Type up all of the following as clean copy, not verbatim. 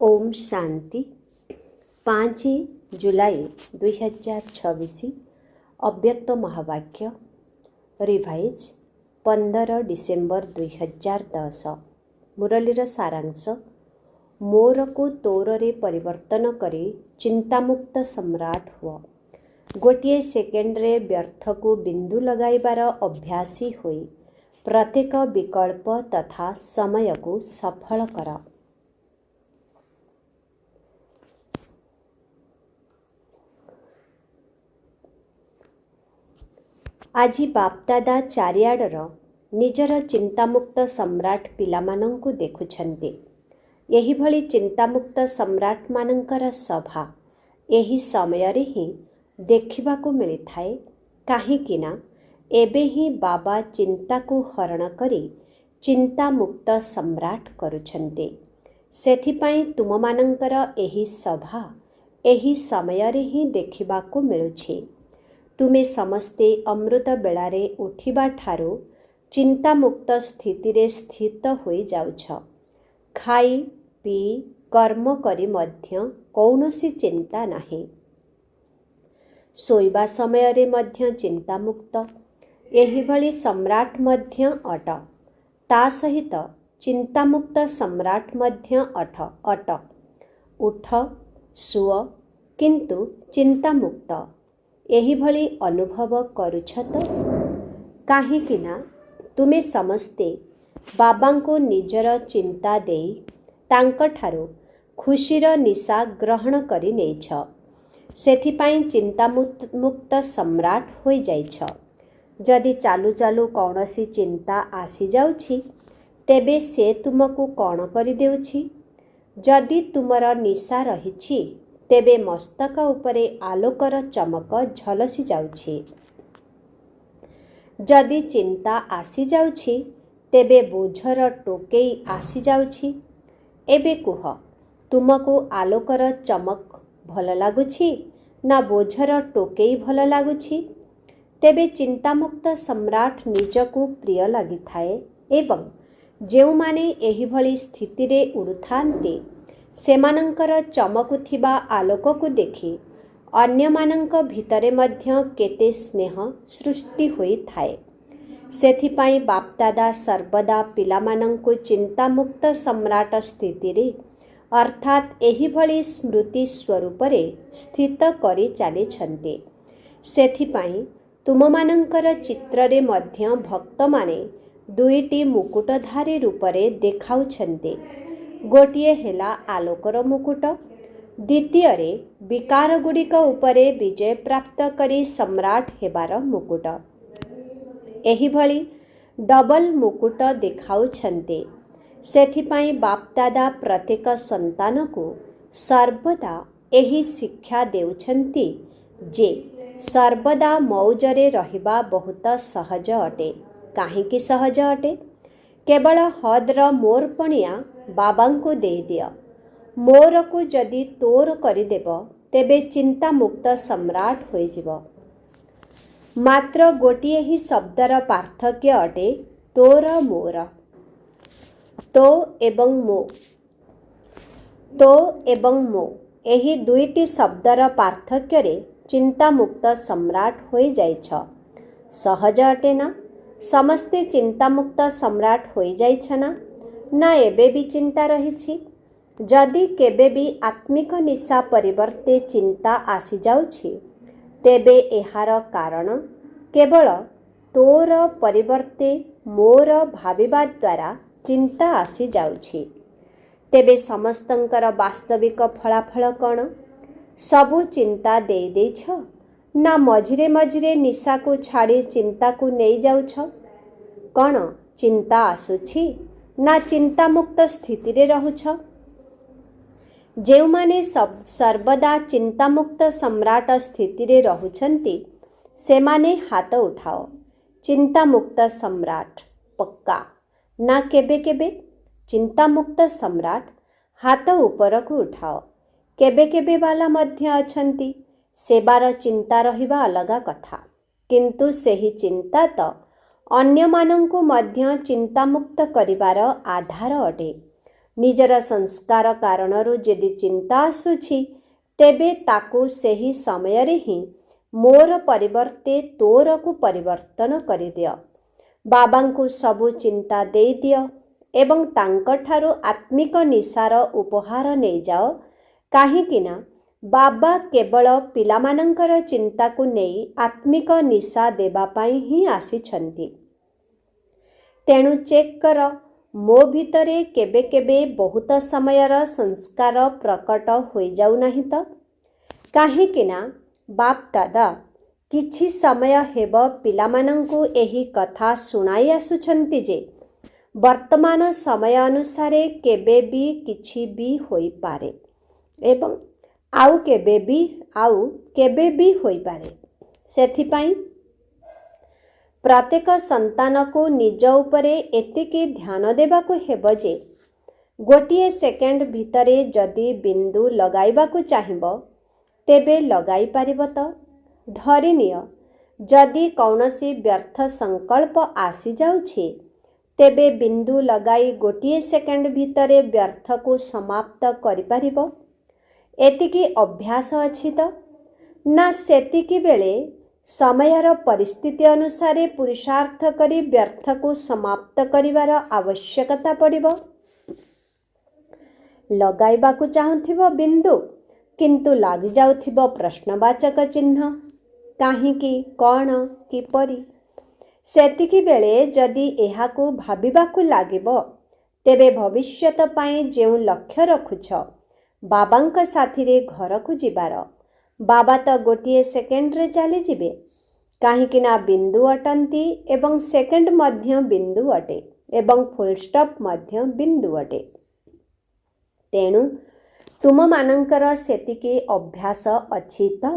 ओम शांति 5 जुलाई 2026 अव्यक्त महावाक्य revise 15 December 2010 मुरलीर सारांश मोर को तोरे परिवर्तन करी चिंतामुक्त सम्राट हुआ। गोटे सेकेंड रे व्यर्थ को बिंदु लगाइबार अभ्यासी होई प्रत्येक विकल्प तथा समय को सफल कर। आज बापदादा चारिआडर निजर चिंतामुक्त सम्राट पिलामानंकु देखुछन्ति। एही भली चिंतामुक्त सम्राट मानंकर सभा एही समय रे ही देखिबाकु मिलिथाए, काहेकि ना एबे ही बाबा चिंता को हरण करी चिंतामुक्त सम्राट करुछन्ति। सेथिपाई तुम मानंकर एही सभा एही समय रे ही देखिबाकु मिलुछि। तुमे समस्ते अमृत बेलारे उठिबा ठारू चिंतामुक्त स्थिति रे स्थित होई जाउछ। खाई पी कर्म करी मध्य कौनसी चिंता नाही। सोइबा समय रे मध्य चिंतामुक्त एही भली सम्राट मध्य अट। ता सहित चिंतामुक्त सम्राट मध्य अट। उठ सुअ किंतु चिंतामुक्त एही भली अनुभव करुछ तो? काहेकि ना तुमे समस्ते बाबांको निजर चिंता देई तांकठारू खुशीर निशा ग्रहण करि नेछ। सेथिपाई चिंतामुक्त सम्राट होई जाइछ। जदि चालू चालू कौनसी चिंता आसी जाउछि तेबे से तुमको कौन करि देउछि? जदि तुमर निशा रहिछि तेबे मस्तक उपरे आलोकर चमक झलसी जाउछि। जदि चिंता आसी जाउछि तेबे बोझर टोकेई आसी जाउछि। एबे कुह, तुमको आलोकर चमक भल लागुछि ना बोझर टोकेई भल लागुछि? तेबे चिंतामुक्त सम्राट निजको प्रिय लागिथाए एवं जेउमाने एही भली स्थिति रे उडुथान्ते सेमानंकर चमकुथिबा आलोक को देखि अन्यमानंक भितरे मध्य केते स्नेह सृष्टि होई थाए। सेथिपाई बापदादा सर्वदा पिलामानंकु चिंतामुक्त सम्राट स्थिति रे अर्थात एही भली स्मृति स्वरूप रे स्थित करी चालिछन्ते। सेथिपाई तुममानंकर चित्र रे मध्य भक्त माने दुईटी मुकुटधारी रूपरे देखाउछन्ते। गोटिए हेला आलोकर मुकुट, द्वितीय रे विकार गुड़िक उपरे विजय प्राप्त करी सम्राट हेबार मुकुट। एही भली डबल मुकुट देखाउछन्ते। सेथिपाई बापदादा प्रत्येक संतान को सर्वदा एही शिक्षा देउछन्ति जे सर्वदा मौजरे रहिबा बहुत सहज अटे। काहेकि सहज अटे? केवल हद्र मोरपणिया बाबांको दे दिया। मोर को जदि तोर करिदेब तेबे चिंतामुक्त सम्राट होइजिब। मात्र गोटिए ही शब्दर पार्थक्य अटे तोर मोर। तो एवं मो। तो एवं मो एही दुईटी शब्दर पार्थक्य रे चिंतामुक्त सम्राट होई जाइछ। सहज अटे ना? समस्ते चिंतामुक्त सम्राट होई जाइछ ना एबे भी चिंता रहिछि? जदि केबे भी आत्मिक निशा परिवर्ते चिंता आसी जाउछि तेबे एहार कारण केवल तोर परिवर्ते मोर भाविबा द्वारा चिंता आसी जाउछि। तेबे समस्तंकर वास्तविक फलाफल कौन? सबु चिंता देई देइछ ना मझिरे मझिरे निशा को छाड़ी चिंता को नहीं जाउछ? कौन चिंता आसुछि ना चिंतामुक्त स्थिति रे रहुछ? जेउमाने सर्वदा चिंतामुक्त सम्राट स्थिति रे रहुछन्ति सेमाने हाथ उठाओ। चिंतामुक्त सम्राट पक्का ना केबे केबे? चिंतामुक्त सम्राट हाथ ऊपर को उठाओ। केबे केबे वाला मध्य अछन्ति, सेबार चिंता रहिबा अलगा कथा, किंतु सेही चिंता तो अन्य मानंकु मध्य चिंतामुक्त करिबार आधार अटे। ନିଜର ସଂସ୍କାର କାରଣରୁ ଯଦି ଚିନ୍ତା ଆସୁଛି ତେବେ ତାକୁ ସେହି ସମୟରେ ହିଁ ମୋର ପରିବର୍ତ୍ତେ ତୋରକୁ ପରିବର୍ତ୍ତନ କରିଦିଅ। ବାବାଙ୍କୁ ସବୁ ଚିନ୍ତା ଦେଇଦିଅ ଏବଂ ତାଙ୍କଠାରୁ ଆତ୍ମିକ ନିଶାର ଉପହାର ନେଇଯାଅ, କାହିଁକି ନା ବାବା କେବଳ ପିଲାମାନଙ୍କର ଚିନ୍ତାକୁ ନେଇ ଆତ୍ମିକ ନିଶା ଦେବା ପାଇଁ ହିଁ ଆସିଛନ୍ତି। ତେଣୁ ଚେକ୍ କର, ମୋ ଭିତରେ କେବେ କେବେ ବହୁତ ସମୟର ସଂସ୍କାର ପ୍ରକଟ ହୋଇଯାଉନାହିଁ ତ? କାହିଁକି ନା ବାପ୍ ଦାଦା କିଛି ସମୟ ହେବ ପିଲାମାନଙ୍କୁ ଏହି କଥା ଶୁଣାଇ ଆସୁଛନ୍ତି ଯେ ବର୍ତ୍ତମାନ ସମୟ ଅନୁସାରେ କେବେ ବି କିଛି ବି ହୋଇପାରେ ଏବଂ ଆଉ କେବେ ବି ହୋଇପାରେ। ସେଥିପାଇଁ ପ୍ରତ୍ୟେକ ସନ୍ତାନକୁ ନିଜ ଉପରେ ଏତିକି ଧ୍ୟାନ ଦେବାକୁ ହେବ ଯେ ଗୋଟିଏ ସେକେଣ୍ଡ ଭିତରେ ଯଦି ବିନ୍ଦୁ ଲଗାଇବାକୁ ଚାହିଁବ ତେବେ ଲଗାଇ ପାରିବ ତ? ଧରିନିଅ, ଯଦି କୌଣସି ବ୍ୟର୍ଥ ସଂକଳ୍ପ ଆସିଯାଉଛି ତେବେ ବିନ୍ଦୁ ଲଗାଇ ଗୋଟିଏ ସେକେଣ୍ଡ ଭିତରେ ବ୍ୟର୍ଥକୁ ସମାପ୍ତ କରିପାରିବ? ଏତିକି ଅଭ୍ୟାସ ଅଛି ତ? ନା ସେତିକି ବେଳେ ସମୟର ପରିସ୍ଥିତି ଅନୁସାରେ ପୁରୁଷାର୍ଥ କରି ବ୍ୟର୍ଥକୁ ସମାପ୍ତ କରିବାର ଆବଶ୍ୟକତା ପଡ଼ିବ? ଲଗାଇବାକୁ ଚାହୁଁଥିବ ବିନ୍ଦୁ, କିନ୍ତୁ ଲାଗିଯାଉଥିବ ପ୍ରଶ୍ନବାଚକ ଚିହ୍ନ। କାହିଁକି, କ'ଣ, କିପରି? ସେତିକି ବେଳେ ଯଦି ଏହାକୁ ଭାବିବାକୁ ଲାଗିବ ତେବେ ଭବିଷ୍ୟତ ପାଇଁ ଯେଉଁ ଲକ୍ଷ୍ୟ ରଖୁଛ, ବାବାଙ୍କ ସାଥିରେ ଘରକୁ ଯିବାର, ବାବା ତ ଗୋଟିଏ ସେକେଣ୍ଡରେ ଚାଲିଯିବେ, କାହିଁକି ନା ବିନ୍ଦୁ ଅଟନ୍ତି ଏବଂ ସେକେଣ୍ଡ ମଧ୍ୟ ବିନ୍ଦୁ ଅଟେ ଏବଂ ଫୁଲଷ୍ଟପ୍ ମଧ୍ୟ ବିନ୍ଦୁ ଅଟେ। ତେଣୁ ତୁମମାନଙ୍କର ସେତିକି ଅଭ୍ୟାସ ଅଛି ତ?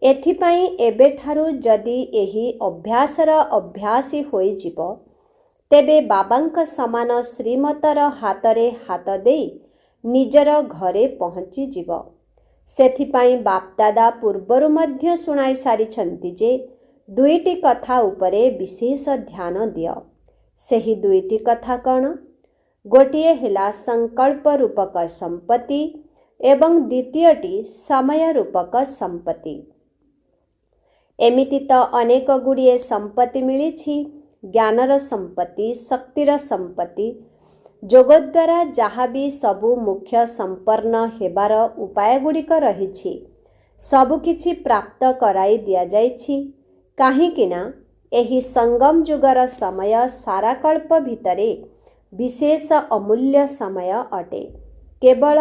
ଏଥିପାଇଁ ଏବେଠାରୁ ଯଦି ଏହି ଅଭ୍ୟାସର ଅଭ୍ୟାସୀ ହୋଇଯିବ ତେବେ ବାବାଙ୍କ ସମାନ ଶ୍ରୀମତର ହାତରେ ହାତ ଦେଇ ନିଜର ଘରେ ପହଞ୍ଚିଯିବ। ସେଥିପାଇଁ ବାପଦାଦା ପୂର୍ବରୁ ମଧ୍ୟ ଶୁଣାଇ ସାରିଛନ୍ତି ଯେ ଦୁଇଟି କଥା ଉପରେ ବିଶେଷ ଧ୍ୟାନ ଦିଅ। ସେହି ଦୁଇଟି କଥା କ'ଣ? ଗୋଟିଏ ହେଲା ସଂକଳ୍ପ ରୂପକ ସମ୍ପତ୍ତି ଏବଂ ଦ୍ୱିତୀୟଟି ସମୟ ରୂପକ ସମ୍ପତ୍ତି। ଏମିତି ତ ଅନେକ ଗୁଡ଼ିଏ ସମ୍ପତ୍ତି ମିଳିଛି, ଜ୍ଞାନର ସମ୍ପତ୍ତି, ଶକ୍ତିର ସମ୍ପତ୍ତି। ଯୋଗ ଦ୍ୱାରା ଯାହା ବି ସବୁ ମୁଖ୍ୟ ସମ୍ପନ୍ନ ହେବାର ଉପାୟ ଗୁଡ଼ିକ ରହିଛି ସବୁକିଛି ପ୍ରାପ୍ତ କରାଇ ଦିଆଯାଇଛି। କାହିଁକି ନା ଏହି ସଙ୍ଗମ ଯୁଗର ସମୟ ସାରା କଳ୍ପ ଭିତରେ ବିଶେଷ ଅମୂଲ୍ୟ ସମୟ ଅଟେ। କେବଳ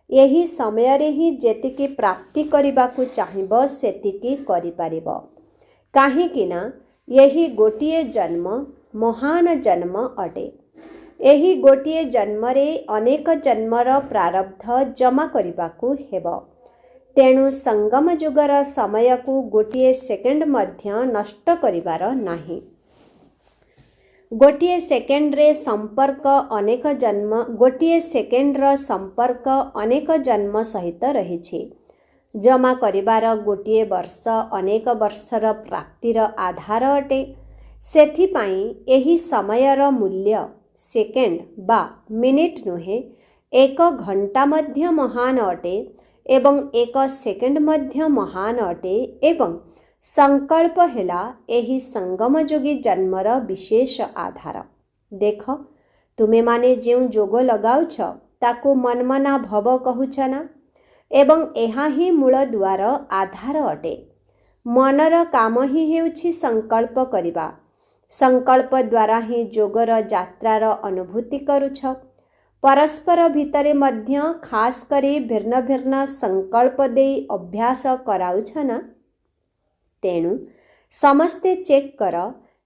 ଏହି ସମୟରେ ହିଁ ଯେତିକି ପ୍ରାପ୍ତି କରିବାକୁ ଚାହିଁବ ସେତିକି କରିପାରିବ। କାହିଁକି ନା ଏହି ଗୋଟିଏ ଜନ୍ମ ମହାନ ଜନ୍ମ ଅଟେ। ଏହି ଗୋଟିଏ ଜନ୍ମରେ ଅନେକ ଜନ୍ମର ପ୍ରାରବ୍ଧ ଜମା କରିବାକୁ ହେବ। ତେଣୁ ସଙ୍ଗମ ଯୁଗର ସମୟକୁ ଗୋଟିଏ ସେକେଣ୍ଡ ମଧ୍ୟ ନଷ୍ଟ କରିବାର ନାହିଁ। ଗୋଟିଏ ସେକେଣ୍ଡର ସମ୍ପର୍କ ଅନେକ ଜନ୍ମ ସହିତ ରହିଛି। ଜମା କରିବାର ଗୋଟିଏ ବର୍ଷ ଅନେକ ବର୍ଷର ପ୍ରାପ୍ତିର ଆଧାର ଅଟେ। ସେଥିପାଇଁ ଏହି ସମୟର ମୂଲ୍ୟ ସେକେଣ୍ଡ ବା ମିନିଟ ନୁହେଁ, 1 ଘଣ୍ଟା ମଧ୍ୟ ମହାନ ଅଟେ ଏବଂ 1 ସେକେଣ୍ଡ ମଧ୍ୟ ମହାନ ଅଟେ ଏବଂ ସଂକଳ୍ପ ହେଲା ଏହି ସଙ୍ଗମଯୋଗୀ ଜନ୍ମର ବିଶେଷ ଆଧାର। ଦେଖ, ତୁମେମାନେ ଯେଉଁ ଯୋଗ ଲଗାଉଛ ତାକୁ ମନ୍ମନା ଭବ କହୁଛ ନା? ଏବଂ ଏହା ହିଁ ମୂଳ ଦୁଆର ଆଧାର ଅଟେ। ମନର କାମ ହିଁ ହେଉଛି ସଂକଳ୍ପ କରିବା। ସଂକଳ୍ପ ଦ୍ୱାରା ହିଁ ଯୋଗର ଯାତ୍ରାର ଅନୁଭୂତି କରୁଛ। ପରସ୍ପର ଭିତରେ ମଧ୍ୟ ଖାସ୍ କରି ଭିନ୍ନ ଭିନ୍ନ ସଂକଳ୍ପ ଦେଇ ଅଭ୍ୟାସ କରାଉଛ ନା? ତେଣୁ ସମସ୍ତେ ଚେକ୍ କର,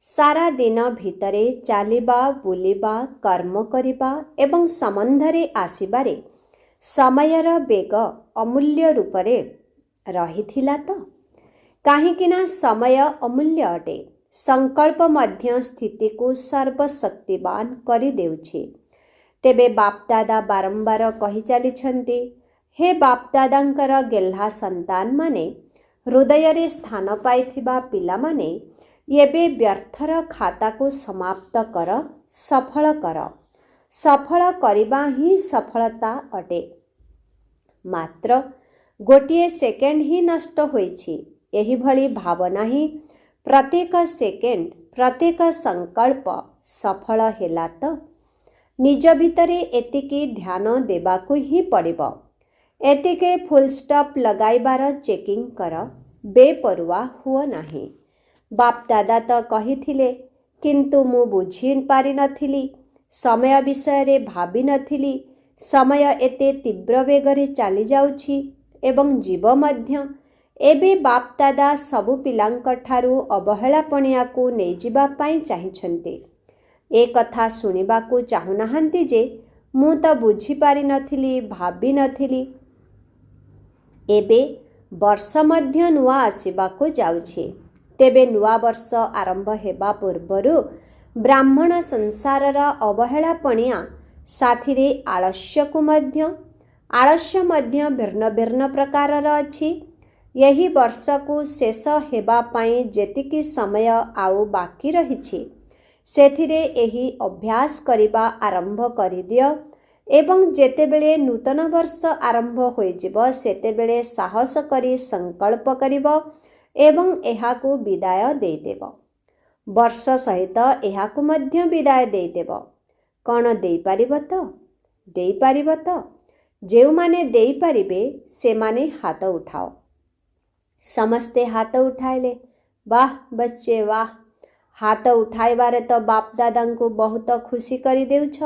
ସାରା ଦିନ ଭିତରେ ଚାଲିବା, ବୁଲିବା, କର୍ମ କରିବା ଏବଂ ସମ୍ବନ୍ଧରେ ଆସିବାରେ ସମୟର ବେଗ ଅମୂଲ୍ୟ ରୂପରେ ରହିଥିଲା ତ? କାହିଁକି ନା ସମୟ ଅମୂଲ୍ୟ ଅଟେ। ସଂକଳ୍ପ ମଧ୍ୟ ସ୍ଥିତିକୁ ସର୍ବଶକ୍ତିବାନ କରିଦେଉଛି। ତେବେ ବାପଦାଦା ବାରମ୍ବାର କହି ଚାଲିଛନ୍ତି, ହେ ବାପଦାଦାଙ୍କର ଗେହ୍ଲା ସନ୍ତାନମାନେ, ହୃଦୟରେ ସ୍ଥାନ ପାଇଥିବା ପିଲାମାନେ, ଏବେ ବ୍ୟର୍ଥର ଖାତାକୁ ସମାପ୍ତ କର, ସଫଳ କର। सफल करिबा ही सफलता अटे। मात्र गोटिए सेकेंड ही नष्ट होइछि। एही भली भावना ही प्रत्येक सेकेंड प्रत्येक संकल्प सफल हेला तो निज भितरे एतिकी ध्यान देबाकु ही पड़िबो। एतिके फुल स्टॉप लगाइबार चेकिंग कर, बेपरुआ हुओ नाही। बाप दादा तो कहिथिले, किंतु मु बुझी पारि नथिली, समय विषय रे भाबी नथिली। समय एते तीव्र बेगरे चली जाउछि एवं जीव मध्य। एबे बाप दादा सबु पिलांक ठारू अवहेलापणियाकु नै जिबा पाई चाहिछन्ते। ए कथा सुनिबाकु चाहुनाहांती जे मु तो बुझी पारि नथिली, भाबी नथिली। एबे वर्ष मध्य नुआ आसिबाकु जाउछि। तेबे नुआ वर्ष आरंभ हेबा पूर्वरु ब्राह्मण संसारर अवहेलापणिया साथिरे आलस्यकु मध्य आलस्य मध्य भिन्न भिन्न प्रकारर अछि। यही वर्षकु शेष हेबा पाई जेतिकी समय आउ बाकी रहिछि सेथिरे एही अभ्यास करिबा आरंभ करिदियो एवं जेतेबेले नूतन वर्ष आरंभ होइजिब सेतेबेले साहस करी संकल्प करिब एवं एहाकु विदाय देदेब। वर्ष सहित एहाकु मध्य विदाय देदेब। कौन देई पारिब तो? देई पारिब तो? जेउ माने देई पारिबे से माने हाथ उठाओ। समस्ते हाथ उठाइले। वाह बच्चे वाह। हाथ उठाइबारे तो बाप दादा को बहुत खुशी करी देउछ।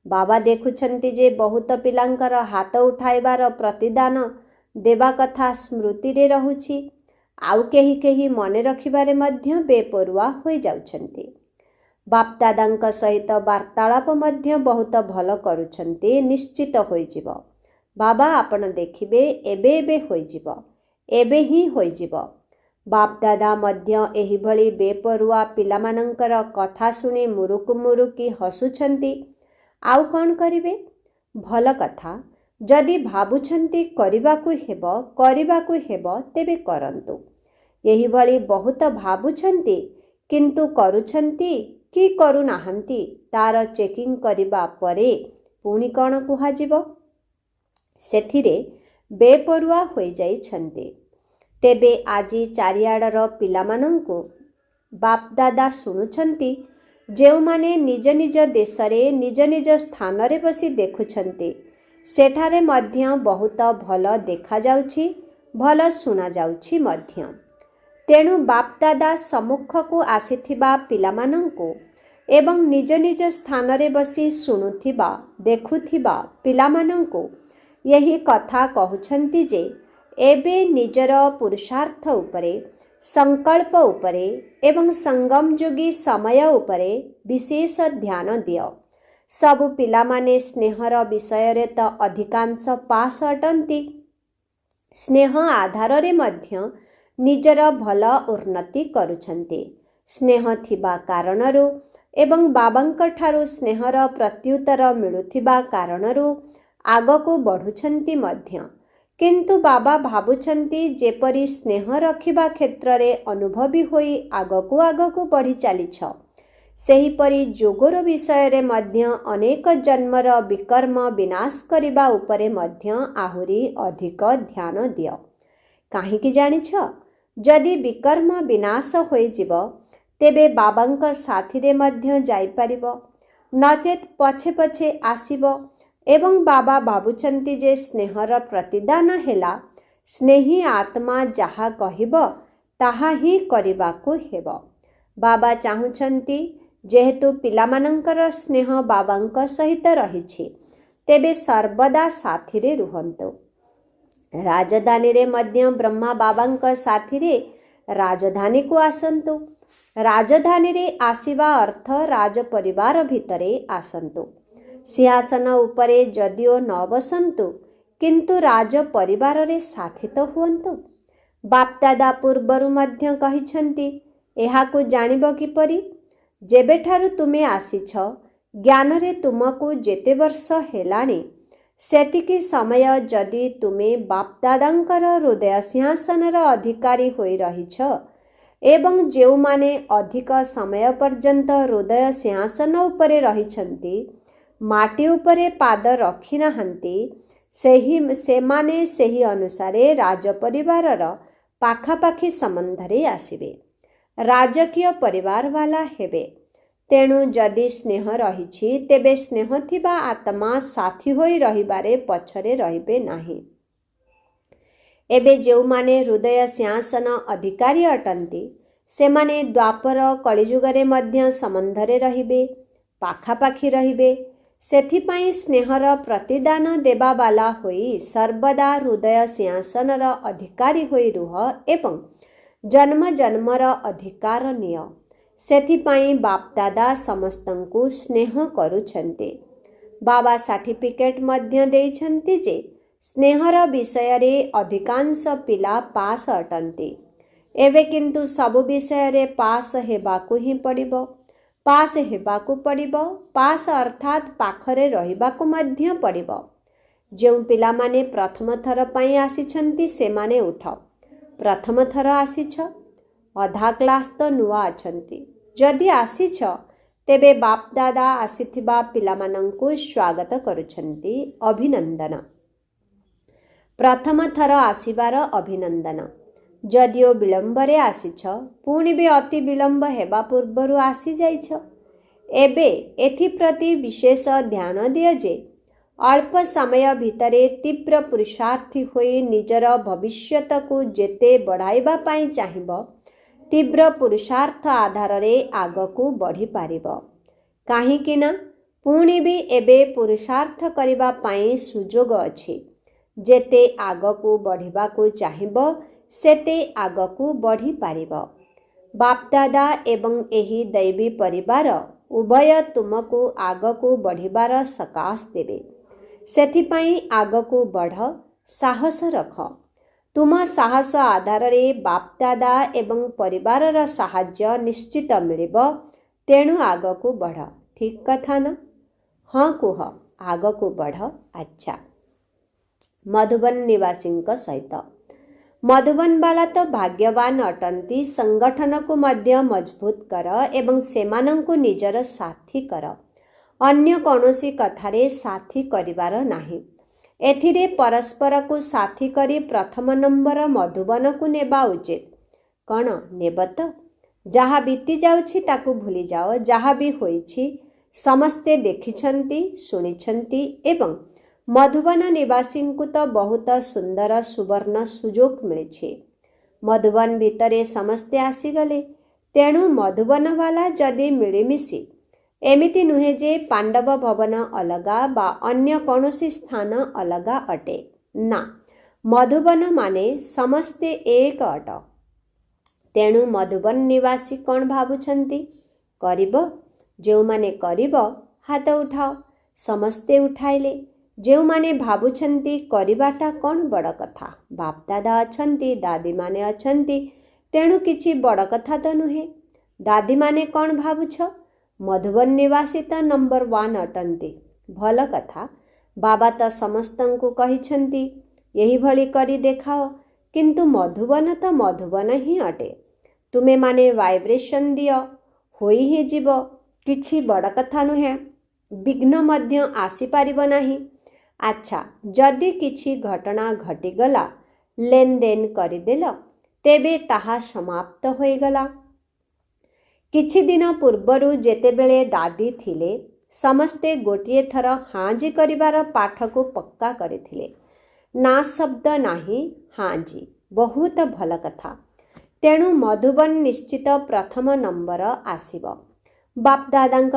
बाबा देखुछंती जे बहुत पिलांकर हाथ उठाइबार प्रतिदान देबा कथा स्मृति रे रहुछि। आउ केही केही मने रखिबारे मध्य बेपरुआ होई जाउछंती। बाप दादांक सहित वार्तालाप मध्य बहुत भल करुछंती। निश्चित होइजिब। बाबा आपण देखिबे एबे एबे होइजिब, एबे ही होइजिब। बाप दादा मध्य एही भली बेपरुआ पिलामानंकर कथा सुनी मुरुकु मुरुकी हसुछंती। आउ कौन करिबे? भल कथा। जदि भाबुछंती करिबाकु हेब तेबे करंतु। एही भली बहुत भाबुछंती किंतु करुछंती कि करू नाहंती तार चेकिंग करिबा परे पुणी कौन कुहाजिब? सेथिरे बेपरुआ होई जाइछंती। तेबे आजी चारियाडर पिलामानंकु बाप दादा सुनुछंती जेउ माने निज निज देशरे निज निज स्थान रे बसी देखुछंती सेठारे मध्य बहुत भल देखा जाउछि, भल सुना जाउछि मध्य। तेणु बाप दादा सम्मुख को आसीथिबा पिलामानंकु एवं निज निज स्थान रे बसी सुनुथिबा देखुथिबा पिलामानंकु यही कथा कहुछंती जे एबे निजर पुरुषार्थ उपरे, संकल्प उपरे एवं संगम योगी समय उपरे विशेष ध्यान दियो। सबु पिलामाने स्नेहर विषय रे तो अधिकांश पास अटंती। स्नेह आधार रे मध्य निजर भल उन्नति करुछंती। स्नेह थिबा कारणरु एवं बाबांक ठारू स्नेहर प्रत्युत्तर मिलुथिबा कारणरु आगको बढ़ुछंती मध्य। किंतु बाबा भाबुछंती जेपरी स्नेह रखिबा क्षेत्र रे अनुभवी होई आगको आगको बढ़ी चलीछ सेहीपरि जोगर विषय रे मध्य अनेक जन्मर विकर्म विनाश करिबा उपरे मध्य आहुरी अधिक ध्यान दियो। काहीकि जानिछ? जदि विकर्म विनाश होई जिव तेबे बाबांक साथी रे मध्य जाई परिबो, नचेत पछे पछे आसीबो एवं बाबा भाबुछंती जे स्नेहर प्रतिदान हेला स्नेही आत्मा जहा कहिब ताहा ही करिबाकु हेब। बाबा चाहुछंती जेहेतु पिलामानंकर स्नेह बाबांक सहित रहिछि तेबे सर्वदा साथी रे रुहंतु। राजधानी रे मध्य ब्रह्मा बाबांक साथी रे राजधानी को आसंतु। राजधानी रे आसीबा अर्थ राज परिवार भितरे आसंतु। सिंहासन उपरे जदिओ न बसंतु किंतु राज परिवार रे साथी तो हुअंतु। बाप दादा पूर्वरु मध्य कहिछंती एहाकु जानिब किपरि? जेबेठारु तुमे आसीछ ज्ञान रे तुमको जेते वर्ष हेलाणी सेतिकी समय जदि तुमे बाप दादांकर हृदय सिंहासनर अधिकारी होई रहिछ एवं जेउमाने अधिक समय पर्यंत हृदय सिंहासन उपरे रहिछंती ମାଟି ଉପରେ ପାଦ ରଖି ନାହାନ୍ତି ସେମାନେ ସେହି ଅନୁସାରେ ରାଜପରିବାରର ପାଖାପାଖି ସମ୍ବନ୍ଧରେ ଆସିବେ, ରାଜକୀୟ ପରିବାରବାଲା ହେବେ। ତେଣୁ ଯଦି ସ୍ନେହ ରହିଛି ତେବେ ସ୍ନେହ ଥିବା ଆତ୍ମା ସାଥୀ ହୋଇ ରହିବାରେ ପଛରେ ରହିବେ ନାହିଁ। ଏବେ ଯେଉଁମାନେ ହୃଦୟ ସିଂହାସନ ଅଧିକାରୀ ଅଟନ୍ତି ସେମାନେ ଦ୍ୱାପର କଳିଯୁଗରେ ମଧ୍ୟ ସମ୍ବନ୍ଧରେ ରହିବେ, ପାଖାପାଖି ରହିବେ। ସେଥିପାଇଁ ସ୍ନେହର ପ୍ରତିଦାନ ଦେବାବାଲା ହୋଇ ସର୍ବଦା ହୃଦୟ ସିଂହାସନର ଅଧିକାରୀ ହୋଇ ରୁହ ଏବଂ ଜନ୍ମ ଜନ୍ମର ଅଧିକାର ନିଅ। ସେଥିପାଇଁ ବାପଦାଦା ସମସ୍ତଙ୍କୁ ସ୍ନେହ କରୁଛନ୍ତି। ବାବା ସାର୍ଟିଫିକେଟ୍ ମଧ୍ୟ ଦେଇଛନ୍ତି ଯେ ସ୍ନେହର ବିଷୟରେ ଅଧିକାଂଶ ପିଲା ପାସ୍ ଅଟନ୍ତି। ଏବେ କିନ୍ତୁ ସବୁ ବିଷୟରେ ପାସ୍ ହେବାକୁ ହିଁ ପଡ଼ିବ। ପାସ୍ ହେବାକୁ ପଡ଼ିବ। ପାସ୍ ଅର୍ଥାତ୍ ପାଖରେ ରହିବାକୁ ମଧ୍ୟ ପଡ଼ିବ। ଯେଉଁ ପିଲାମାନେ ପ୍ରଥମ ଥର ପାଇଁ ଆସିଛନ୍ତି ସେମାନେ ଉଠ। ପ୍ରଥମ ଥର ଆସିଛ, ଅଧା କ୍ଲାସ୍ ତ ନୂଆ ଅଛନ୍ତି। ଯଦି ଆସିଛ ତେବେ ବାପଦାଦା ଆସିଥିବା ପିଲାମାନଙ୍କୁ ସ୍ୱାଗତ କରୁଛନ୍ତି। ଅଭିନନ୍ଦନ। ପ୍ରଥମ ଥର ଆସିବାର ଅଭିନନ୍ଦନ। ଯଦିଓ ବିଳମ୍ବରେ ଆସିଛ, ପୁଣି ବି ଅତି ବିଳମ୍ବ ହେବା ପୂର୍ବରୁ ଆସିଯାଇଛ। ଏବେ ଏଥିପ୍ରତି ବିଶେଷ ଧ୍ୟାନ ଦିଅ ଯେ ଅଳ୍ପ ସମୟ ଭିତରେ ତୀବ୍ର ପୁରୁଷାର୍ଥୀ ହୋଇ ନିଜର ଭବିଷ୍ୟତକୁ ଯେତେ ବଢ଼ାଇବା ପାଇଁ ଚାହିଁବ, ତୀବ୍ର ପୁରୁଷାର୍ଥ ଆଧାରରେ ଆଗକୁ ବଢ଼ିପାରିବ। କାହିଁକି ନା ପୁଣି ବି ଏବେ ପୁରୁଷାର୍ଥ କରିବା ପାଇଁ ସୁଯୋଗ ଅଛି। ଯେତେ ଆଗକୁ ବଢ଼ିବାକୁ ଚାହିଁବ ସେତେ ଆଗକୁ ବଢ଼ିପାରିବ। ବାପଦାଦା ଏବଂ ଏହି ଦୈବୀ ପରିବାର ଉଭୟ ତୁମକୁ ଆଗକୁ ବଢ଼ିବାର ସକାଶ ଦେବେ। ସେଥିପାଇଁ ଆଗକୁ ବଢ଼, ସାହସ ରଖ। ତୁମ ସାହସ ଆଧାରରେ ବାପଦାଦା ଏବଂ ପରିବାରର ସାହାଯ୍ୟ ନିଶ୍ଚିତ ମିଳିବ। ତେଣୁ ଆଗକୁ ବଢ଼। ଠିକ୍ କଥା ନା? ହଁ କୁହ, ଆଗକୁ ବଢ଼। ଆଚ୍ଛା। ମଧୁବନ ନିବାସୀଙ୍କ ସହିତ ମଧୁବନବାଲା ତ ଭାଗ୍ୟବାନ ଅଟନ୍ତି। ସଂଗଠନକୁ ମଧ୍ୟ ମଜବୁତ କର ଏବଂ ସେମାନଙ୍କୁ ନିଜର ସାଥୀ କର। ଅନ୍ୟ କୌଣସି କଥାରେ ସାଥୀ କରିବାର ନାହିଁ। ଏଥିରେ ପରସ୍ପରକୁ ସାଥୀ କରି ପ୍ରଥମ ନମ୍ବର ମଧୁବନକୁ ନେବା ଉଚିତ। କ'ଣ ନେବ ତ? ଯାହା ବିତି ଯାଉଛି ତାକୁ ଭୁଲିଯାଅ। ଯାହା ବି ହୋଇଛି ସମସ୍ତେ ଦେଖିଛନ୍ତି, ଶୁଣିଛନ୍ତି ଏବଂ ମଧୁବନ ନିବାସୀଙ୍କୁ ତ ବହୁତ ସୁନ୍ଦର ସୁବର୍ଣ୍ଣ ସୁଯୋଗ ମିଳିଛି। ମଧୁବନ ଭିତରେ ସମସ୍ତେ ଆସିଗଲେ। ତେଣୁ ମଧୁବନବାଲା ଯଦି ମିଳିମିଶି, ଏମିତି ନୁହେଁ ଯେ ପାଣ୍ଡବ ଭବନ ଅଲଗା ବା ଅନ୍ୟ କୌଣସି ସ୍ଥାନ ଅଲଗା ଅଟେ। ନା, ମଧୁବନ ମାନେ ସମସ୍ତେ ଏକ ଅଟ। ତେଣୁ ମଧୁବନ ନିବାସୀ କ'ଣ ଭାବୁଛନ୍ତି କରିବ? ଯେଉଁମାନେ କରିବ ହାତ ଉଠାଅ। ସମସ୍ତେ ଉଠାଇଲେ। ଯେଉଁମାନେ ଭାବୁଛନ୍ତି କରିବାଟା କ'ଣ ବଡ଼ କଥା, ବାପଦାଦା ଅଛନ୍ତି, ଦାଦୀମାନେ ଅଛନ୍ତି, ତେଣୁ କିଛି ବଡ଼ କଥା ତ ନୁହେଁ। ଦାଦୀମାନେ କ'ଣ ଭାବୁଛ? ମଧୁବନ ନିବାସୀ ତ ନମ୍ବର 1 ଅଟନ୍ତି। ଭଲ କଥା। ବାବା ତ ସମସ୍ତଙ୍କୁ କହିଛନ୍ତି ଏହିଭଳି କରି ଦେଖାଅ। କିନ୍ତୁ ମଧୁବନ ତ ମଧୁବନ ହିଁ ଅଟେ। ତୁମେମାନେ ଭାଇବ୍ରେସନ୍ ଦିଅ, ହୋଇ ହିଁ ଯିବ। କିଛି ବଡ଼ କଥା ନୁହେଁ। ବିଘ୍ନ ମଧ୍ୟ ଆସିପାରିବ ନାହିଁ। ଆଚ୍ଛା, ଯଦି କିଛି ଘଟଣା ଘଟିଗଲା, ଲେନଦେନ କରିଦେଲ, ତେବେ ତାହା ସମାପ୍ତ ହୋଇଗଲା। କିଛି ଦିନ ପୂର୍ବରୁ ଯେତେବେଳେ ଦାଦୀ ଥିଲେ, ସମସ୍ତେ ଗୋଟିଏ ଥର ହାଁଜି କରିବାର ପାଠକୁ ପକ୍କା କରିଥିଲେ। ନା ଶବ୍ଦ ନାହିଁ, ହାଁଜି। ବହୁତ ଭଲ କଥା। ତେଣୁ ମଧୁବନ ନିଶ୍ଚିତ ପ୍ରଥମ ନମ୍ବର ଆସିବ। ବାପଦାଦାଙ୍କ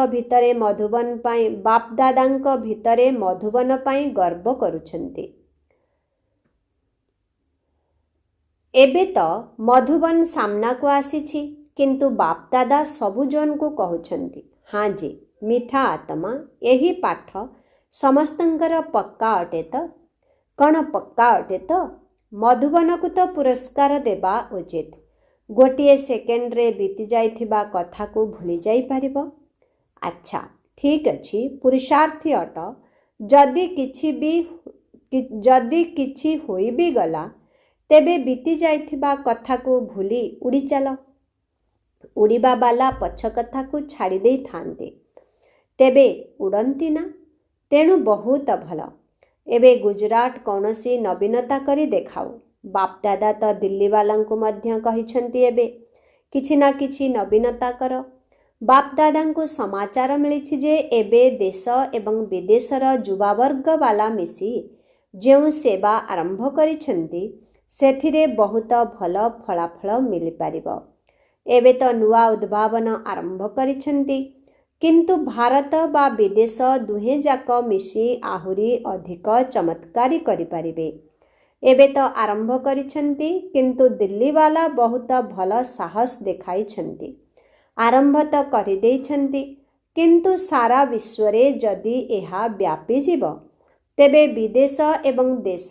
ଭିତରେ ମଧୁବନ ପାଇଁ ଗର୍ବ କରୁଛନ୍ତି। ଏବେ ତ ମଧୁବନ ସାମ୍ନାକୁ ଆସିଛି। କିନ୍ତୁ ବାପଦାଦା ସବୁ ଜଣଙ୍କୁ କହୁଛନ୍ତି, ହାଁଜି ମିଠା ଆତ୍ମା, ଏହି ପାଠ ସମସ୍ତଙ୍କର ପକ୍କା ଅଟେ ତ? କ'ଣ ପକ୍କା ଅଟେ ତ? ମଧୁବନକୁ ତ ପୁରସ୍କାର ଦେବା ଉଚିତ। ଗୋଟିଏ ସେକେଣ୍ଡରେ ବିତି ଯାଇଥିବା କଥାକୁ ଭୁଲି ଯାଇପାରିବ? ଆଚ୍ଛା, ଠିକ୍ ଅଛି, ପୁରୁଷାର୍ଥୀ ଅଟ। ଯଦି କିଛି ହୋଇ ବି ଗଲା, ତେବେ ବିତି ଯାଇଥିବା କଥାକୁ ଭୁଲି ଉଡ଼ିଚାଲ। ଉଡ଼ିବା ବାଲା ପଛ କଥାକୁ ଛାଡ଼ି ଦେଇଥାନ୍ତି। ତେବେ ଉଡ଼ନ୍ତି ନା? ତେଣୁ ବହୁତ ଭଲ। ଏବେ ଗୁଜରାଟ କୌଣସି ନବୀନତା କରି ଦେଖାଉ। ବାପଦାଦା ତ ଦିଲ୍ଲୀବାଲାଙ୍କୁ ମଧ୍ୟ କହିଛନ୍ତି ଏବେ କିଛି ନା କିଛି ନବୀନତା କର। ବାପଦାଦାଙ୍କୁ ସମାଚାର ମିଳିଛି ଯେ ଏବେ ଦେଶ ଏବଂ ବିଦେଶର ଯୁବାବର୍ଗବାଲା ମିଶି ଯେଉଁ ସେବା ଆରମ୍ଭ କରିଛନ୍ତି ସେଥିରେ ବହୁତ ଭଲ ଫଳାଫଳ ମିଳିପାରିବ। ଏବେ ତ ନୂଆ ଉଦ୍ଭାବନ ଆରମ୍ଭ କରିଛନ୍ତି, କିନ୍ତୁ ଭାରତ ବା ବିଦେଶ ଦୁହେଁ ଯାକ ମିଶି ଆହୁରି ଅଧିକ ଚମତ୍କାରୀ କରିପାରିବେ। ଏବେ ତ ଆରମ୍ଭ କରିଛନ୍ତି, କିନ୍ତୁ ଦିଲ୍ଲୀବାଲା ବହୁତ ଭଲ ସାହସ ଦେଖାଇଛନ୍ତି। ଆରମ୍ଭ ତ କରିଦେଇଛନ୍ତି, କିନ୍ତୁ ସାରା ବିଶ୍ୱରେ ଯଦି ଏହା ବ୍ୟାପିଯିବ ତେବେ ବିଦେଶ ଏବଂ ଦେଶ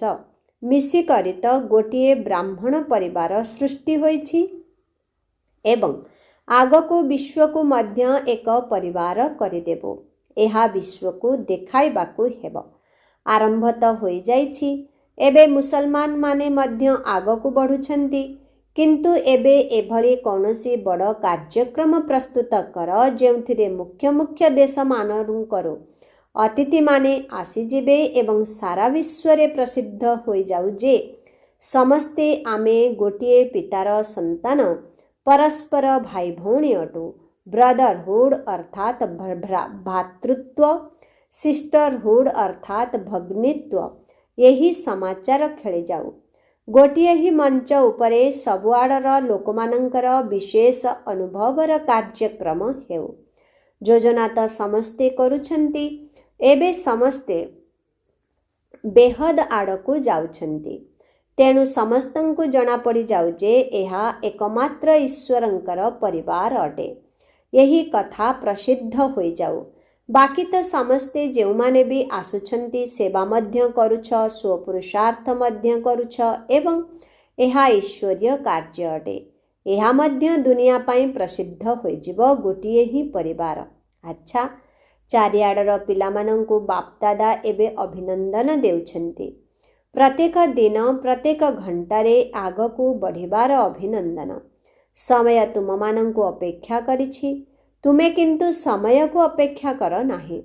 ମିଶିକରି ତ ଗୋଟିଏ ବ୍ରାହ୍ମଣ ପରିବାର ସୃଷ୍ଟି ହୋଇଛି ଏବଂ ଆଗକୁ ବିଶ୍ୱକୁ ମଧ୍ୟ ଏକ ପରିବାର କରିଦେବ। ଏହା ବିଶ୍ୱକୁ ଦେଖାଇବାକୁ ହେବ। ଆରମ୍ଭ ତ ହୋଇଯାଇଛି। ଏବେ ମୁସଲମାନ ମାନେ ମଧ୍ୟ ଆଗକୁ ବଢ଼ୁଛନ୍ତି, କିନ୍ତୁ ଏବେ ଏଭଳି କୌଣସି ବଡ଼ କାର୍ଯ୍ୟକ୍ରମ ପ୍ରସ୍ତୁତ କର ଯେଉଁଥିରେ ମୁଖ୍ୟ ମୁଖ୍ୟ ଦେଶମାନଙ୍କରୁ ଅତିଥିମାନେ ଆସିଯିବେ ଏବଂ ସାରା ବିଶ୍ୱରେ ପ୍ରସିଦ୍ଧ ହୋଇଯାଉ ଯେ ସମସ୍ତେ ଆମେ ଗୋଟିଏ ପିତାର ସନ୍ତାନ, ପରସ୍ପର ଭାଇ ଭଉଣୀ ଅଟୁ। ବ୍ରଦରହୁଡ୍ ଅର୍ଥାତ୍ ଭାତୃତ୍ୱ, ସିଷ୍ଟରହୁଡ୍ ଅର୍ଥାତ୍ ଭଗ୍ନିତ୍ୱ, ଏହି ସମାଚାର ଖେଳିଯାଉ। ଗୋଟିଏ ହିଁ ମଞ୍ଚ ଉପରେ ସବୁଆଡ଼ର ଲୋକମାନଙ୍କର ବିଶେଷ ଅନୁଭବର କାର୍ଯ୍ୟକ୍ରମ ହେଉ। ଯୋଜନା ତ ସମସ୍ତେ କରୁଛନ୍ତି। ଏବେ ସମସ୍ତେ ବେହଦ ଆଡ଼କୁ ଯାଉଛନ୍ତି। ତେଣୁ ସମସ୍ତଙ୍କୁ ଜଣାପଡ଼ିଯାଉ ଯେ ଏହା ଏକମାତ୍ର ଈଶ୍ୱରଙ୍କର ପରିବାର ଅଟେ। ଏହି କଥା ପ୍ରସିଦ୍ଧ ହୋଇଯାଉ। ବାକି ତ ସମସ୍ତେ ଯେଉଁମାନେ ବି ଆସୁଛନ୍ତି ସେବା ମଧ୍ୟ କରୁଛ, ସ୍ୱପୁରୁଷାର୍ଥ ମଧ୍ୟ କରୁଛ ଏବଂ ଏହା ଈଶ୍ୱରୀୟ କାର୍ଯ୍ୟ ଅଟେ। ଏହା ମଧ୍ୟ ଦୁନିଆ ପାଇଁ ପ୍ରସିଦ୍ଧ ହୋଇଯିବ ଗୋଟିଏ ହିଁ ପରିବାର। ଆଚ୍ଛା, ଚାରିଆଡ଼ର ପିଲାମାନଙ୍କୁ ବାପଦାଦା ଏବେ ଅଭିନନ୍ଦନ ଦେଉଛନ୍ତି। ପ୍ରତ୍ୟେକ ଦିନ ପ୍ରତ୍ୟେକ ଘଣ୍ଟାରେ ଆଗକୁ ବଢ଼ିବାର ଅଭିନନ୍ଦନ। ସମୟ ତୁମମାନଙ୍କୁ ଅପେକ୍ଷା କରିଛି। ତୁମେ କିନ୍ତୁ ସମୟକୁ ଅପେକ୍ଷା କର ନାହିଁ।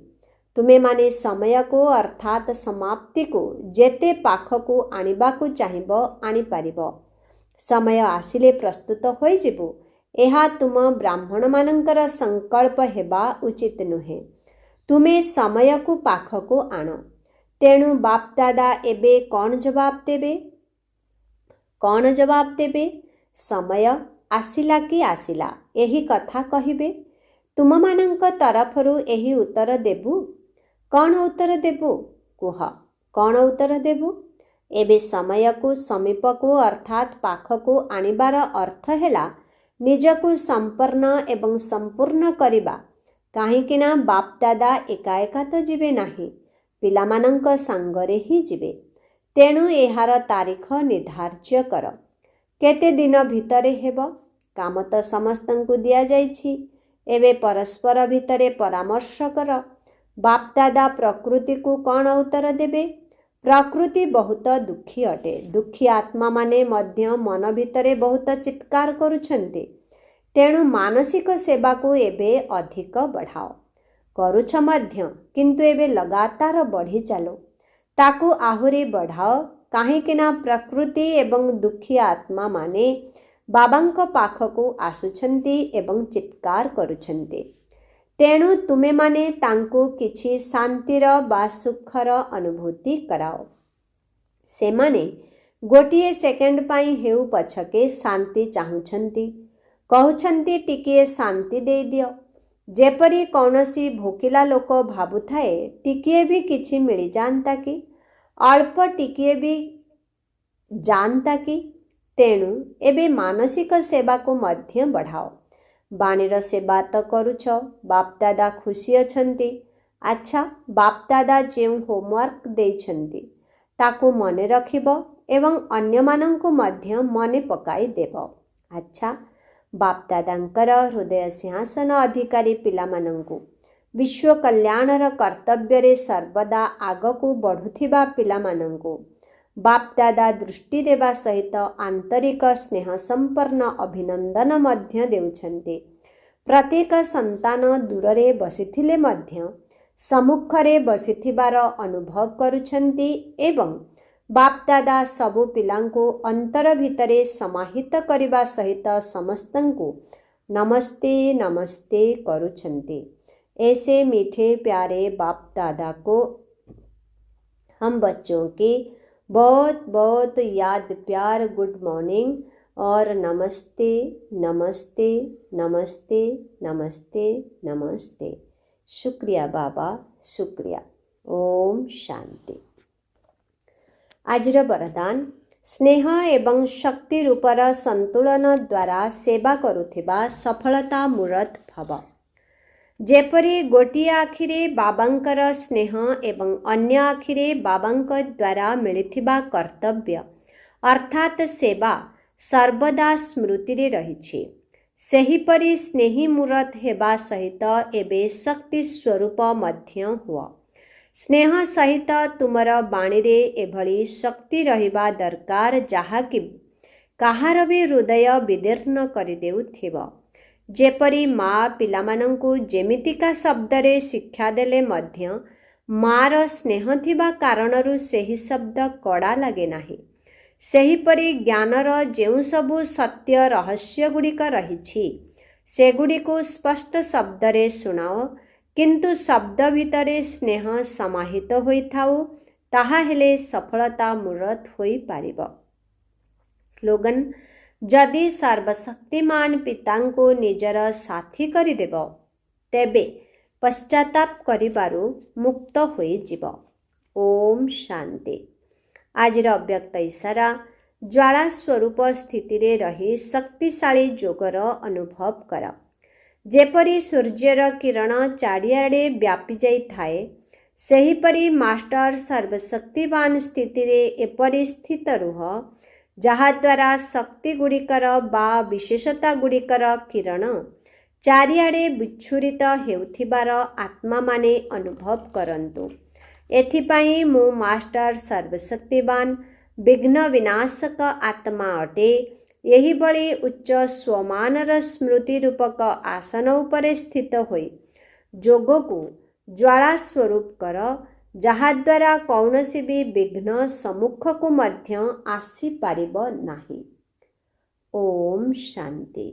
ତୁମେମାନେ ସମୟକୁ ଅର୍ଥାତ୍ ସମାପ୍ତିକୁ ଯେତେ ପାଖକୁ ଆଣିବାକୁ ଚାହିଁବ ଆଣିପାରିବ। ସମୟ ଆସିଲେ ପ୍ରସ୍ତୁତ ହୋଇଯିବୁ, ଏହା ତୁମ ବ୍ରାହ୍ମଣମାନଙ୍କର ସଂକଳ୍ପ ହେବା ଉଚିତ ନୁହେଁ। ତୁମେ ସମୟକୁ ପାଖକୁ ଆଣ। ତେଣୁ ବାପଦାଦା ଏବେ କ'ଣ ଜବାବ ଦେବେ? କ'ଣ ଜବାବ ଦେବେ? ସମୟ ଆସିଲା କି ଆସିଲା ଏହି କଥା କହିବେ। ତୁମମାନଙ୍କ ତରଫରୁ ଏହି ଉତ୍ତର ଦେବୁ। କ'ଣ ଉତ୍ତର ଦେବୁ? କୁହ, କ'ଣ ଉତ୍ତର ଦେବୁ? ଏବେ ସମୟକୁ ସମୀପକୁ ଅର୍ଥାତ୍ ପାଖକୁ ଆଣିବାର ଅର୍ଥ ହେଲା ନିଜକୁ ସମ୍ପନ୍ନ ଏବଂ ସମ୍ପୂର୍ଣ୍ଣ କରିବା। କାହିଁକି ନା ବାପଦାଦା ଏକା ଏକା ତ ଯିବେ ନାହିଁ, ପିଲାମାନଙ୍କ ସାଙ୍ଗରେ ହିଁ ଯିବେ। ତେଣୁ ଏହାର ତାରିଖ ନିର୍ଦ୍ଧାର୍ଯ୍ୟ କର। କେତେ ଦିନ ଭିତରେ ହେବ? କାମ ତ ସମସ୍ତଙ୍କୁ ଦିଆଯାଇଛି। ଏବେ ପରସ୍ପର ଭିତରେ ପରାମର୍ଶ କର। ବାପଦାଦା ପ୍ରକୃତିକୁ କ'ଣ ଉତ୍ତର ଦେବେ? ପ୍ରକୃତି ବହୁତ ଦୁଃଖୀ ଅଟେ। ଦୁଃଖୀ ଆତ୍ମାମାନେ ମଧ୍ୟ ମନ ଭିତରେ ବହୁତ ଚିତ୍କାର କରୁଛନ୍ତି। ତେଣୁ ମାନସିକ ସେବାକୁ ଏବେ ଅଧିକ ବଢ଼ାଅ। କରୁଛ ମଧ୍ୟ, କିନ୍ତୁ ଏବେ ଲଗାତାର ବଢ଼ି ଚାଲ। ତାକୁ ଆହୁରି ବଢ଼ାଅ, କାହିଁକି ନା ପ୍ରକୃତି ଏବଂ ଦୁଃଖୀ ଆତ୍ମାମାନେ ବାବାଙ୍କ ପାଖକୁ ଆସୁଛନ୍ତି ଏବଂ ଚିତ୍କାର କରୁଛନ୍ତି। ତେଣୁ ତୁମେମାନେ ତାଙ୍କୁ କିଛି ଶାନ୍ତିର ବା ସୁଖର ଅନୁଭୂତି କରାଅ। ସେମାନେ ଗୋଟିଏ ସେକେଣ୍ଡ ପାଇଁ ହେଉ ପଛକେ ଶାନ୍ତି ଚାହୁଁଛନ୍ତି। କହୁଛନ୍ତି ଟିକିଏ ଶାନ୍ତି ଦେଇଦିଅ। ଯେପରି କୌଣସି ଭୋକିଲା ଲୋକ ଭାବୁଥାଏ ଟିକିଏ ବି କିଛି ମିଳିଯାଆନ୍ତା କି, ଅଳ୍ପ ଟିକିଏ ବି ଯାଆନ୍ତା କି। ତେଣୁ ଏବେ ମାନସିକ ସେବାକୁ ମଧ୍ୟ ବଢ଼ାଅ। ବାଣୀର ସେବା ତ କରୁଛ। ବାପଦାଦା ଖୁସି ଅଛନ୍ତି। ଆଚ୍ଛା, ବାପଦାଦା ଯେଉଁ ହୋମୱାର୍କ ଦେଇଛନ୍ତି ତାକୁ ମନେ ରଖିବ ଏବଂ ଅନ୍ୟମାନଙ୍କୁ ମଧ୍ୟ ମନେ ପକାଇ ଦେବ। ଆଚ୍ଛା, ବାପଦାଦାଙ୍କର ହୃଦୟ ସିଂହାସନ ଅଧିକାରୀ ପିଲାମାନଙ୍କୁ ବିଶ୍ୱ କଲ୍ୟାଣର କର୍ତ୍ତବ୍ୟରେ ସର୍ବଦା ଆଗକୁ ବଢ଼ୁଥିବା ପିଲାମାନଙ୍କୁ ବାପଦାଦା ଦୃଷ୍ଟି ଦେବା ସହିତ ଆନ୍ତରିକ ସ୍ନେହ ସମ୍ପନ୍ନ ଅଭିନନ୍ଦନ ମଧ୍ୟ ଦେଉଛନ୍ତି। ପ୍ରତ୍ୟେକ ସନ୍ତାନ ଦୂରରେ ବସିଥିଲେ ମଧ୍ୟ ସମ୍ମୁଖରେ ବସିଥିବାର ଅନୁଭବ କରୁଛନ୍ତି ଏବଂ ବାପଦାଦା ସବୁ ପିଲାଙ୍କୁ ଅନ୍ତର ଭିତରେ ସମାହିତ କରିବା ସହିତ ସମସ୍ତଙ୍କୁ ନମସ୍ତେ ନମସ୍ତେ କରୁଛନ୍ତି। ऐसे मीठे प्यारे बाप दादा को हम बच्चों के बहुत बहुत याद प्यार गुड मॉर्निंग और नमस्ते नमस्ते नमस्ते नमस्ते नमस्ते। शुक्रिया बाबा शुक्रिया। ओम शांति। आजिर वरदान स्नेह एवं शक्ति रूपर संतुलन द्वारा सेवा करुथिबा सफलता मूर्त भव। जेपरी गोटिए आखिरे बाबांकर स्नेह एवं अन्य आखिरे बाबांक द्वारा मिलिथिबा कर्तव्य अर्थात सेवा सर्वदा स्मृति रे रहिछि, सेहीपरि स्नेही मूर्त हेबा सहित एबे शक्ति स्वरूप मध्य हुआ। स्नेह सहित तुमर बाणी रे एभली शक्ति रहिबा दरकार जहाँकि काहार भी हृदय विदीर्ण करि देउथिब। जेपरी माँ पिलामानंकु जेमितिका शब्दरे शिक्षा देले मध्य मार स्नेह थिबा कारणरु सेही शब्द कड़ा लागे नाही। सेहीपरि ज्ञानर जेउ सबु सत्य रहस्य गुड़िक रहिछि सेगुड़िको स्पष्ट शब्दरे सुनाओ, किंतु शब्द भितरे स्नेह समाहित होइथाउ, ताहा हेले सफलता मूर्त होई पारिब। स्लोगन जदि सर्वशक्तिमान पितांको निजर साथी करिदेव तेबे पश्चाताप करिबारु मुक्त होई जीव। ओम शांति। आजिर अव्यक्त इशारा ज्वाला स्वरूप स्थिति रे रही शक्तिशाली जोगर अनुभव कर। जेपरी सूर्यर किरण चारिआडे व्यापी जाई थाए, सेहीपरि मास्टर सर्वशक्तिवान स्थिति रे एपरि स्थित रुह जहाद्वारा शक्ति गुड़िकर बा विशेषता गुड़िकर किरण चारिआडे विच्छुरित हेउथिबार आत्मा माने अनुभव करंतु। एथिपाई मु मास्टर सर्वशक्तिवान विघ्न विनाशक आत्मा अटे। यही बड़ी उच्च स्वमानर स्मृति रूपक आसन उपरे स्थित होई जोग को ज्वाला स्वरूप कर, जहाद्वारा कौनसी भी विघ्न सम्मुख को मध्य आसी पारिब नाही। ओम शांति।